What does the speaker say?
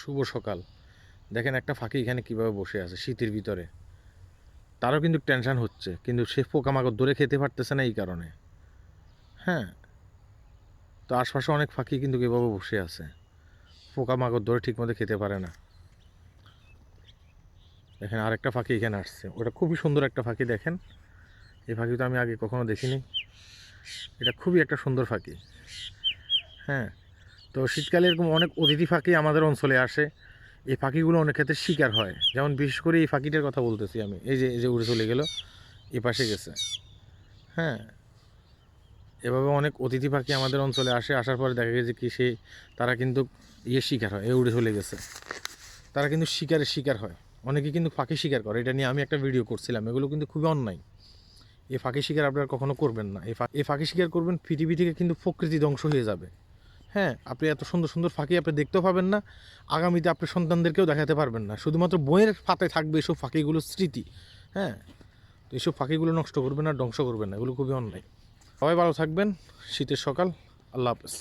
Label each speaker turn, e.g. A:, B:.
A: শুভ সকাল। দেখেন একটা পাখি এখানে কীভাবে বসে আছে শীতের ভিতরে। তারও কিন্তু টেনশন হচ্ছে, কিন্তু সে পোকামাকড় ধরে খেতে পারতেছে না এই কারণে। হ্যাঁ, তো আশপাশে অনেক পাখি কিন্তু কীভাবে বসে আছে, পোকামাকড় ধরে ঠিকমতো খেতে পারে না। দেখেন আরেকটা পাখি এখানে আসছে, ওটা খুবই সুন্দর একটা পাখি। দেখেন এই পাখি তো আমি আগে কখনো দেখিনি। এটা খুবই একটা সুন্দর পাখি। হ্যাঁ, তো শীতকালে এরকম অনেক অতিথি পাখি আমাদের অঞ্চলে আসে। এই পাখিগুলো অনেক ক্ষেত্রে শিকার হয়, যেমন বিশেষ করে এই পাখিটার কথা বলতেছি আমি। এই যে উড়ে চলে গেল, এ পাশে গেছে। হ্যাঁ, এভাবে অনেক অতিথি পাখি আমাদের অঞ্চলে আসে, আসার পরে দেখা গেছে কি তারা কিন্তু শিকার হয়। উড়ে চলে গেছে, তারা কিন্তু শিকার হয়। অনেকে কিন্তু পাখি শিকার করে, এটা নিয়ে আমি একটা ভিডিও করছিলাম। এগুলো কিন্তু খুবই অন্যায়। এই পাখি শিকার আপনারা কখনো করবেন না। এই পাখি শিকার করবেন, পৃথিবী থেকে কিন্তু প্রকৃতি ধ্বংস হয়ে যাবে। হ্যাঁ, আপনি এত সুন্দর সুন্দর পাখি আপনি দেখতেও পাবেন না, আগামীতে আপনার সন্তানদেরকেও দেখাতে পারবেন না। শুধুমাত্র বইয়ের পাতায় থাকবে এসব পাখিগুলোর স্মৃতি। হ্যাঁ, তো এইসব পাখিগুলো নষ্ট করবেন না, ধ্বংস করবেন না, এগুলো খুবই অন্যায়। সবাই ভালো থাকবেন। শীতের সকাল। আল্লাহ হাফেজ।